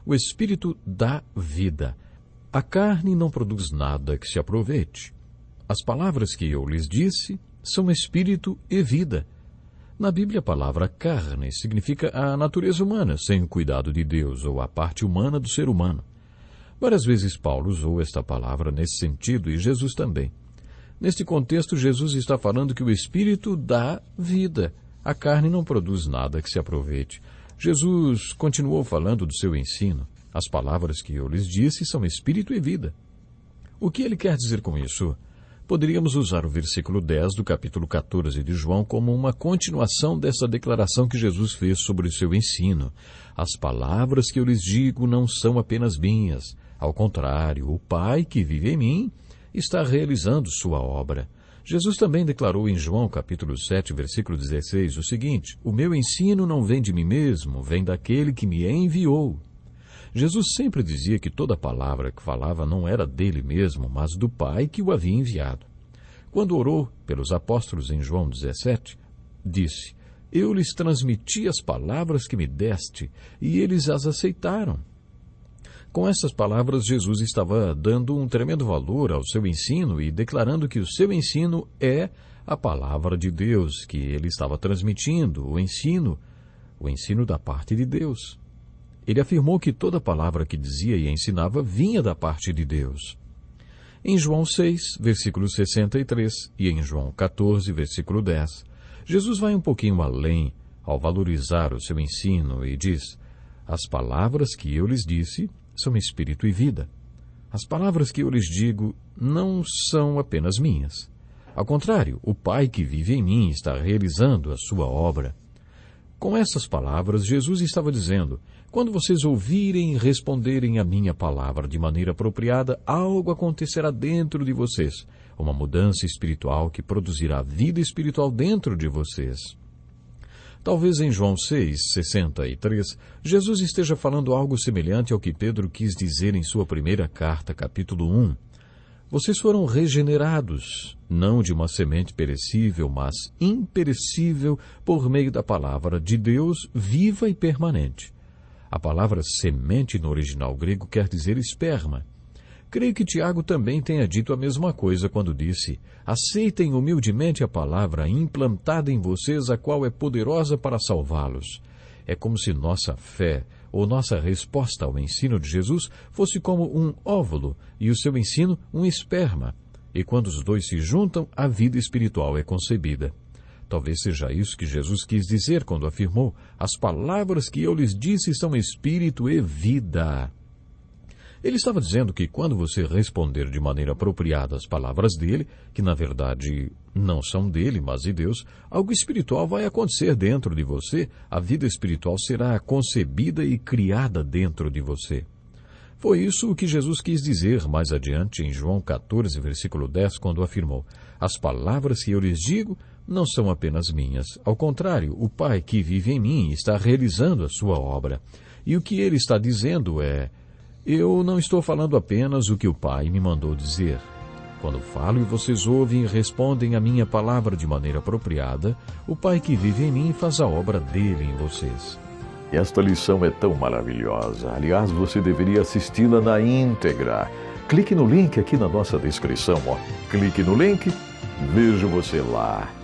O Espírito dá vida. A carne não produz nada que se aproveite. As palavras que eu lhes disse são espírito e vida. Na Bíblia, a palavra carne significa a natureza humana, sem o cuidado de Deus, ou a parte humana do ser humano. Várias vezes Paulo usou esta palavra nesse sentido, e Jesus também. Neste contexto, Jesus está falando que o Espírito dá vida. A carne não produz nada que se aproveite. Jesus continuou falando do seu ensino. As palavras que eu lhes disse são espírito e vida. O que ele quer dizer com isso? Poderíamos usar o versículo 10 do capítulo 14 de João como uma continuação dessa declaração que Jesus fez sobre o seu ensino. As palavras que eu lhes digo não são apenas minhas. Ao contrário, o Pai que vive em mim está realizando sua obra. Jesus também declarou em João capítulo 7, versículo 16, o seguinte: o meu ensino não vem de mim mesmo, vem daquele que me enviou. Jesus sempre dizia que toda palavra que falava não era dele mesmo, mas do Pai que o havia enviado. Quando orou pelos apóstolos em João 17, disse: eu lhes transmiti as palavras que me deste, e eles as aceitaram. Com essas palavras, Jesus estava dando um tremendo valor ao seu ensino e declarando que o seu ensino é a palavra de Deus, que ele estava transmitindo, o ensino da parte de Deus. Ele afirmou que toda palavra que dizia e ensinava vinha da parte de Deus. Em João 6, versículo 63, e em João 14, versículo 10, Jesus vai um pouquinho além ao valorizar o seu ensino e diz: as palavras que eu lhes disse são espírito e vida. As palavras que eu lhes digo não são apenas minhas. Ao contrário, o Pai que vive em mim está realizando a sua obra. Com essas palavras, Jesus estava dizendo: quando vocês ouvirem e responderem a minha palavra de maneira apropriada, algo acontecerá dentro de vocês, uma mudança espiritual que produzirá vida espiritual dentro de vocês. Talvez em João 6, 63, Jesus esteja falando algo semelhante ao que Pedro quis dizer em sua primeira carta, capítulo 1. Vocês foram regenerados, não de uma semente perecível, mas imperecível, por meio da palavra de Deus, viva e permanente. A palavra semente no original grego quer dizer esperma. Creio que Tiago também tenha dito a mesma coisa quando disse: aceitem humildemente a palavra implantada em vocês, a qual é poderosa para salvá-los. É como se nossa fé, ou nossa resposta ao ensino de Jesus, fosse como um óvulo e o seu ensino um esperma. E quando os dois se juntam, a vida espiritual é concebida. Talvez seja isso que Jesus quis dizer quando afirmou: as palavras que eu lhes disse são espírito e vida. Ele estava dizendo que quando você responder de maneira apropriada às palavras dele, que na verdade não são dele, mas de Deus, algo espiritual vai acontecer dentro de você, a vida espiritual será concebida e criada dentro de você. Foi isso o que Jesus quis dizer mais adiante em João 14, versículo 10, quando afirmou: as palavras que eu lhes digo não são apenas minhas. Ao contrário, o Pai que vive em mim está realizando a sua obra. E o que ele está dizendo é: eu não estou falando apenas o que o Pai me mandou dizer. Quando falo e vocês ouvem e respondem a minha palavra de maneira apropriada, o Pai que vive em mim faz a obra dele em vocês. Esta lição é tão maravilhosa. Aliás, você deveria assisti-la na íntegra. Clique no link aqui na nossa descrição. Clique no link, vejo você lá.